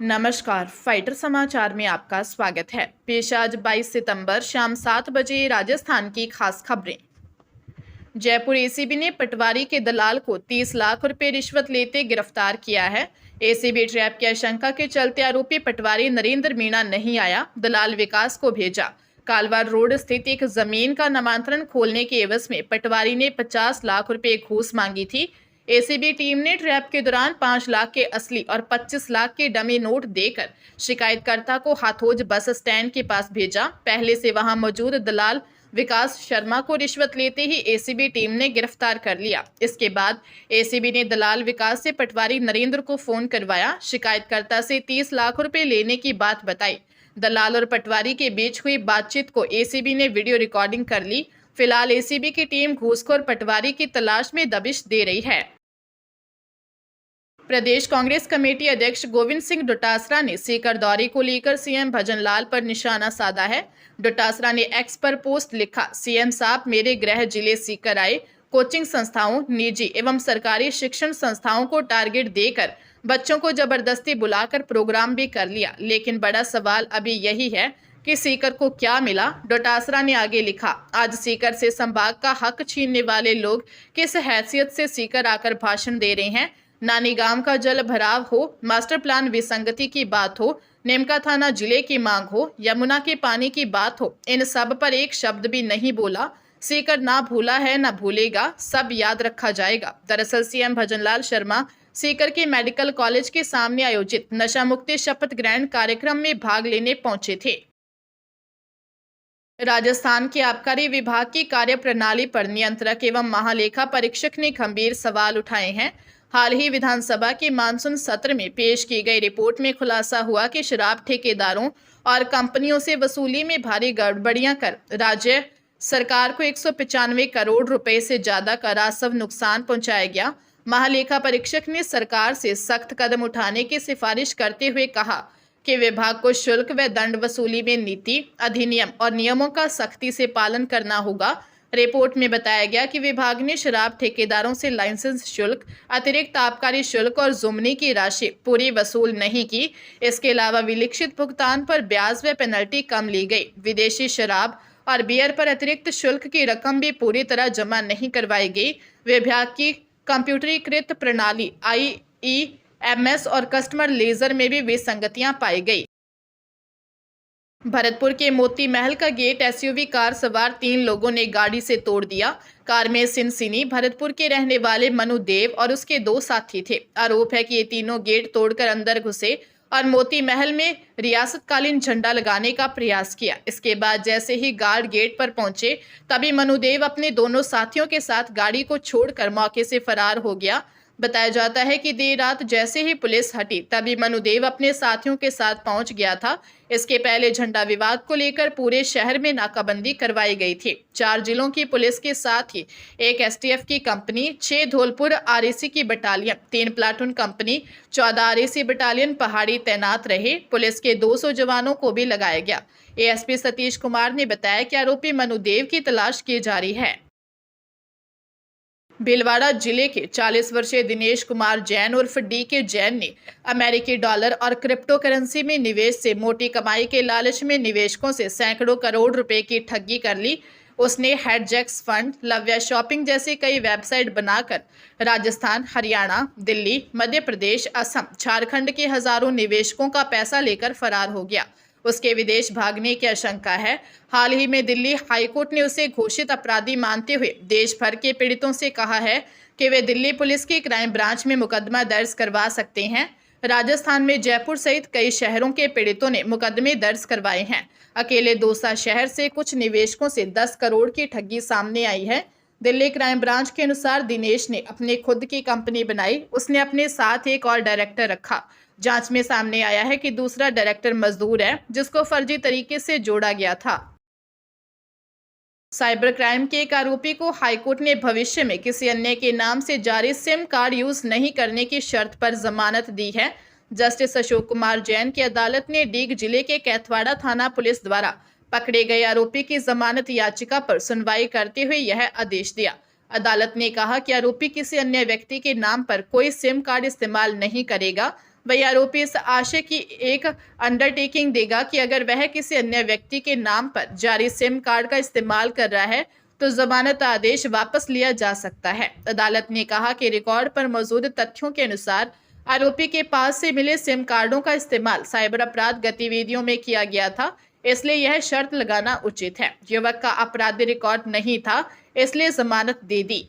नमस्कार, फाइटर समाचार में आपका स्वागत है। पेश आज 22 सितंबर शाम 7 बजे राजस्थान की खास खबरें। जयपुर एसीबी ने पटवारी के दलाल को 30 लाख रुपए रिश्वत लेते गिरफ्तार किया है। एसीबी ट्रैप की आशंका के चलते आरोपी पटवारी नरेंद्र मीणा नहीं आया, दलाल विकास को भेजा। कालवाड़ रोड स्थित एक जमीन का नामांतरण खोलने के एवज में पटवारी ने 50 लाख रुपए घूस मांगी थी। एसीबी टीम ने ट्रैप के दौरान 5 लाख के असली और 25 लाख के डमी नोट देकर शिकायतकर्ता को हाथोज बस स्टैंड के पास भेजा। पहले से वहां मौजूद दलाल विकास शर्मा को रिश्वत लेते ही एसीबी टीम ने गिरफ्तार कर लिया। इसके बाद एसीबी ने दलाल विकास से पटवारी नरेंद्र को फोन करवाया, शिकायतकर्ता से 30 लाख रुपए लेने की बात बताई। दलाल और पटवारी के बीच हुई बातचीत को एसीबी ने वीडियो रिकॉर्डिंग कर ली। फिलहाल एसीबी की टीम घूसखोर पटवारी की तलाश में दबिश दे रही है। प्रदेश कांग्रेस कमेटी अध्यक्ष गोविंद सिंह डोटासरा ने सीकर दौरे को लेकर सीएम भजनलाल पर निशाना साधा है। डोटासरा ने एक्स पर पोस्ट लिखा, सीएम साहब मेरे गृह जिले सीकर आए, कोचिंग संस्थाओं, निजी एवं सरकारी शिक्षण संस्थाओं को टारगेट देकर बच्चों को जबरदस्ती बुलाकर प्रोग्राम भी कर लिया, लेकिन बड़ा सवाल अभी यही है कि सीकर को क्या मिला। डोटासरा ने आगे लिखा, आज सीकर से संभाग का हक छीनने वाले लोग किस हैसियत से सीकर आकर भाषण दे रहे हैं। नानी गांव का जल भराव हो, मास्टर प्लान विसंगति की बात हो, नेमका थाना जिले की मांग हो, यमुना के पानी की बात हो, इन सब पर एक शब्द भी नहीं बोला। सीकर ना भूला है ना भूलेगा, सब याद रखा जाएगा। दरअसल सीएम भजनलाल शर्मा सीकर के मेडिकल कॉलेज के सामने आयोजित नशा मुक्ति शपथ ग्रहण कार्यक्रम में भाग लेने पहुंचे थे। राजस्थान के आबकारी विभाग की कार्यप्रणाली पर नियंत्रक एवं महालेखा परीक्षक ने गंभीर सवाल उठाए हैं। हाल ही विधानसभा के मानसून सत्र में पेश की गई रिपोर्ट में खुलासा हुआ कि शराब ठेकेदारों और कंपनियों से वसूली में भारी गड़बड़ियां कर राज्य सरकार को 195 करोड़ रुपए से ज्यादा का राजस्व नुकसान पहुंचाया गया। महालेखा परीक्षक ने सरकार से सख्त कदम उठाने की सिफारिश करते हुए कहा कि विभाग को शुल्क व दंड वसूली में नीति, अधिनियम और नियमों का सख्ती से पालन करना होगा। रिपोर्ट में बताया गया कि विभाग ने शराब ठेकेदारों से लाइसेंस शुल्क, अतिरिक्त आबकारी शुल्क और जुमनी की राशि पूरी वसूल नहीं की। इसके अलावा विलक्षित भुगतान पर ब्याज व पेनल्टी कम ली गई। विदेशी शराब और बियर पर अतिरिक्त शुल्क की रकम भी पूरी तरह जमा नहीं करवाई गई। विभाग की कंप्यूटरीकृत प्रणाली IEMS और कस्टमर लेजर में भी विसंगतियां पाई गई। भरतपुर के मोती महल का गेट एसयूवी कार सवार 3 लोगों ने गाड़ी से तोड़ दिया। कार में सिनसिनी भरतपुर के रहने वाले मनु देव और उसके 2 साथी थे। आरोप है कि ये तीनों गेट तोड़कर अंदर घुसे और मोती महल में रियासतकालीन झंडा लगाने का प्रयास किया। इसके बाद जैसे ही गार्ड गेट पर पहुंचे तभी मनुदेव अपने दोनों साथियों के साथ गाड़ी को छोड़कर मौके से फरार हो गया। बताया जाता है कि देर रात जैसे ही पुलिस हटी तभी मनुदेव अपने साथियों के साथ पहुंच गया था। इसके पहले झंडा विवाद को लेकर पूरे शहर में नाकाबंदी करवाई गई थी। 4 जिलों की पुलिस के साथ ही एक एसटीएफ की कंपनी, 6 धौलपुर आरएसी की battalion, 3 platoon company, 14 RAC battalion पहाड़ी तैनात रहे। पुलिस के 200 जवानों को भी लगाया गया। एएसपी सतीश कुमार ने बताया कि आरोपी मनुदेव की तलाश की जा रही है। भीलवाड़ा जिले के 40 वर्षीय दिनेश कुमार जैन उर्फ DK जैन ने अमेरिकी डॉलर और क्रिप्टो करेंसी में निवेश से मोटी कमाई के लालच में निवेशकों से सैकड़ों करोड़ रुपए की ठगी कर ली। उसने हेडजैक्स फंड, लव्या शॉपिंग जैसी कई वेबसाइट बनाकर राजस्थान, हरियाणा, दिल्ली, मध्य प्रदेश, असम, झारखंड के हजारों निवेशकों का पैसा लेकर फरार हो गया। उसके विदेश भागने की आशंका है। हाल ही में दिल्ली हाईकोर्ट ने उसे घोषित अपराधी मानते हुए देश भर के पीड़ितों से कहा है कि वे दिल्ली पुलिस की क्राइम ब्रांच में मुकदमा दर्ज करवा सकते हैं। राजस्थान में जयपुर सहित कई शहरों के पीड़ितों ने मुकदमे दर्ज करवाए हैं। अकेले दौसा शहर से कुछ निवेशकों से 10 करोड़ की ठगी सामने आई है। दिल्ली क्राइम ब्रांच के अनुसार दिनेश ने अपनी खुद की कंपनी बनाई। उसने अपने साथ एक और डायरेक्टर रखा। जांच में सामने आया है कि दूसरा डायरेक्टर मजदूर है, जिसको फर्जी तरीके से जोड़ा गया था। साइबर क्राइम के एक आरोपी को हाईकोर्ट ने भविष्य में किसी अन्य के नाम से जारी सिम कार्ड यूज नहीं करने की शर्त पर जमानत दी है। जस्टिस अशोक कुमार जैन की अदालत ने डीग जिले के कैथवाड़ा थाना पुलिस द्वारा पकड़े गए आरोपी की जमानत याचिका पर सुनवाई करते हुए यह आदेश दिया। अदालत ने कहा कि आरोपी किसी अन्य व्यक्ति के नाम पर कोई सिम कार्ड इस्तेमाल नहीं करेगा। वही आरोपी इस आशय की एक अंडरटेकिंग देगा कि अगर वह किसी अन्य व्यक्ति के नाम पर जारी सिम कार्ड का इस्तेमाल कर रहा है तो जमानत आदेश वापस लिया जा सकता है। अदालत ने कहा कि रिकॉर्ड पर मौजूद तथ्यों के अनुसार आरोपी के पास से मिले सिम कार्डों का इस्तेमाल साइबर अपराध गतिविधियों में किया गया था, इसलिए यह शर्त लगाना उचित है। युवक का आपराधिक रिकॉर्ड नहीं था, इसलिए जमानत दे दी।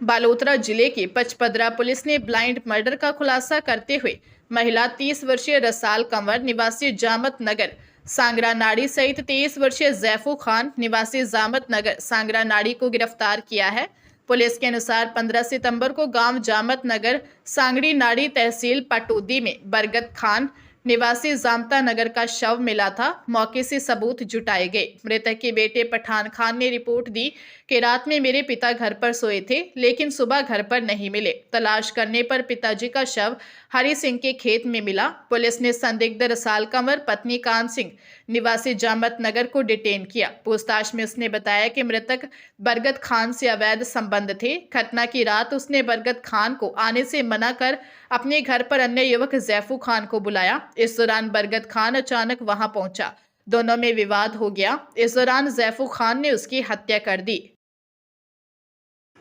बालोतरा जिले की पचपदरा पुलिस ने ब्लाइंड मर्डर का खुलासा करते हुए महिला 30 वर्षीय रसाल कंवर निवासी जामत नगर सांगरा नाड़ी सहित 23 वर्षीय जैफू खान निवासी जामत नगर सांगरा नाड़ी को गिरफ्तार किया है। पुलिस के अनुसार 15 सितंबर को गांव जामत नगर सांगड़ी नाड़ी तहसील पटौदी में बरगद खान निवासी जामता नगर का शव मिला था। मौके से सबूत जुटाए गए। मृतक के बेटे पठान खान ने रिपोर्ट दी कि रात में मेरे पिता घर पर सोए थे, लेकिन सुबह घर पर नहीं मिले। तलाश करने पर पिताजी का शव हरि सिंह के खेत में मिला। पुलिस ने संदिग्ध रसाल कंवर पत्नी कान सिंह निवासी जामत नगर को डिटेन किया। पूछताछ में उसने बताया कि मृतक बरगद खान से अवैध संबंध थे। घटना की रात उसने बरगद खान को आने से मना कर अपने घर पर अन्य युवक जैफू खान को बुलाया। इस दौरान बरगद खान अचानक वहां पहुंचा। दोनों में विवाद हो गया। इस दौरान जैफू खान ने उसकी हत्या कर दी।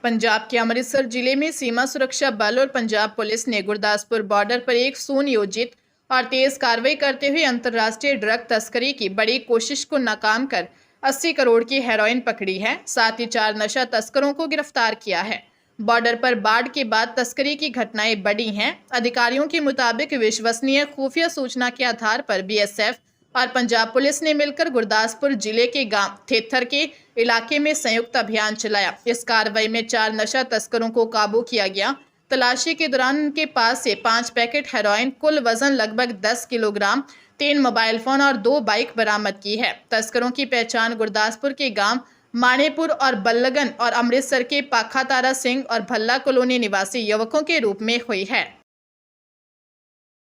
पंजाब के अमृतसर जिले में सीमा सुरक्षा बल और पंजाब पुलिस ने गुरदासपुर बॉर्डर पर एक सुनियोजित और तेज कार्रवाई करते हुए अंतर्राष्ट्रीय ड्रग तस्करी की बड़ी कोशिश को नाकाम कर 80 करोड़ की हेरोइन पकड़ी है। साथ ही 4 नशा तस्करों को गिरफ्तार किया है। बॉर्डर पर बाढ़ के बाद तस्करी की घटनाएं बढ़ी हैं। अधिकारियों के मुताबिक विश्वसनीय खुफिया सूचना के आधार पर बीएसएफ और पंजाब पुलिस ने मिलकर गुरदासपुर जिले के गांव थेथर के इलाके में संयुक्त अभियान चलाया। इस कार्रवाई में 4 नशा तस्करों को काबू किया गया। तलाशी के दौरान उनके पास से 5 पैकेट हेरोइन, कुल वजन लगभग 10 किलोग्राम, 3 मोबाइल फोन और 2 बाइक बरामद की है। तस्करों की पहचान गुरदासपुर के गांव माणेपुर और बल्लगन और अमृतसर के पाखा तारा सिंह और भल्ला कॉलोनी निवासी युवकों के रूप में हुई है।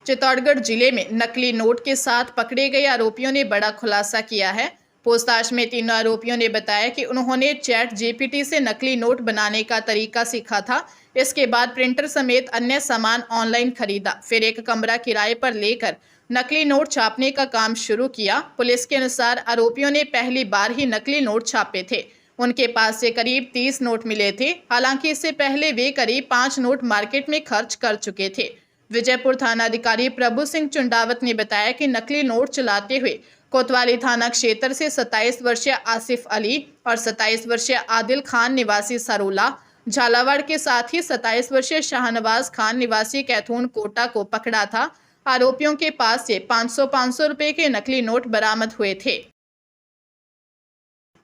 चित्तौड़गढ़ जिले में नकली नोट के साथ पकड़े गए आरोपियों ने बड़ा खुलासा किया है। पूछताछ में तीनों आरोपियों ने बताया कि उन्होंने चैट जीपीटी से नकली नोट बनाने का तरीका सीखा था। इसके बाद प्रिंटर समेत अन्य सामान ऑनलाइन खरीदा, फिर एक कमरा किराए पर लेकर नकली नोट छापने का काम शुरू किया। पुलिस के अनुसार आरोपियों ने पहली बार ही नकली नोट छापे थे। उनके पास से करीब 30 नोट मिले थे। हालांकि इससे पहले वे करीब 5 नोट मार्केट में खर्च कर चुके थे। विजयपुर थानाधिकारी प्रभु सिंह चुंडावत ने बताया कि नकली नोट चलाते हुए कोतवाली थाना क्षेत्र से 27 वर्षीय आसिफ अली और 27 वर्षीय आदिल खान निवासी सरोला झालावाड़ के साथ ही 27 वर्षीय शाहनवाज खान निवासी कैथून कोटा को पकड़ा था। आरोपियों के पास से 500 रुपए के नकली नोट बरामद हुए थे।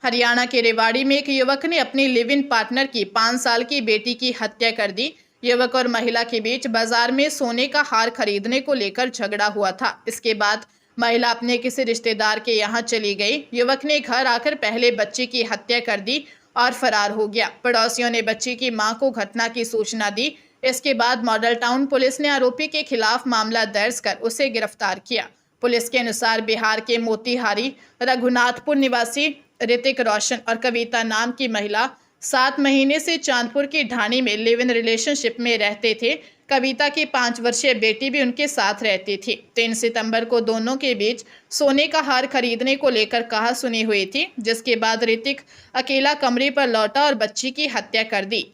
हरियाणा के रेवाड़ी में एक युवक ने अपनी लिव इन पार्टनर की 5 साल की बेटी की हत्या कर दी। युवक और महिला के बीच बाजार में सोने का हार खरीदने को लेकर झगड़ा हुआ था। इसके बाद महिला अपने किसी रिश्तेदार के यहां चली गई। युवक ने घर आकर पहले बच्ची की हत्या कर दी और फरार हो गया। पड़ोसियों ने बच्ची की मां को घटना की सूचना दी। इसके बाद मॉडल टाउन पुलिस ने आरोपी के खिलाफ मामला दर्ज कर उसे गिरफ्तार किया। पुलिस के अनुसार बिहार के मोतिहारी रघुनाथपुर निवासी ऋतिक रोशन और कविता नाम की महिला 7 महीने से चांदपुर की ढाणी में लिव इन रिलेशनशिप में रहते थे। कविता की 5 वर्षीय बेटी भी उनके साथ रहती थी। 3 सितंबर को दोनों के बीच सोने का हार खरीदने को लेकर कहासुनी हुई थी, जिसके बाद ऋतिक अकेला कमरे पर लौटा और बच्ची की हत्या कर दी।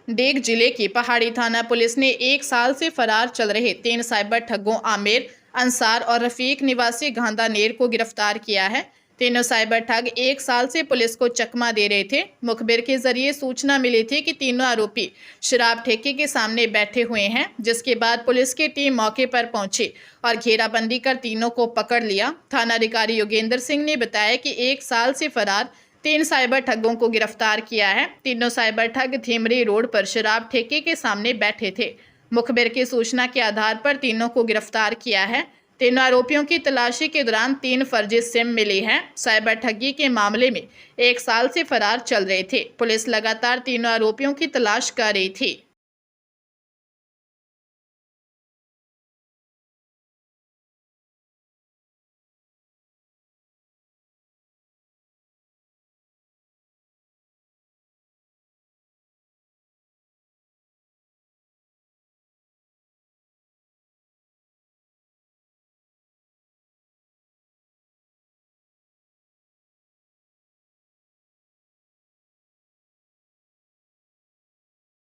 देग जिले की पहाड़ी थाना पुलिस ने 1 साल से फरार चल रहे 3 साइबर ठगों आमिर, अंसार और रफीक निवासी गांधानेर को गिरफ्तार किया है। तीनों साइबर ठग 1 साल से पुलिस को चकमा दे रहे थे। मुखबिर के जरिए सूचना मिली थी कि तीनों आरोपी शराब ठेके के सामने बैठे हुए हैं, जिसके बाद पुलिस की टीम मौके पर पहुंची और घेराबंदी कर तीनों को पकड़ लिया। थानाधिकारी योगेंद्र सिंह ने बताया कि 1 साल से फरार 3 साइबर ठगों को गिरफ्तार किया है। तीनों साइबर ठग धीमरी रोड पर शराब ठेके के सामने बैठे थे। मुखबिर की सूचना के आधार पर तीनों को गिरफ्तार किया है। तीनों आरोपियों की तलाशी के दौरान 3 फर्जी सिम मिली हैं। साइबर ठगी के मामले में 1 साल से फरार चल रहे थे। पुलिस लगातार तीनों आरोपियों की तलाश कर रही थी।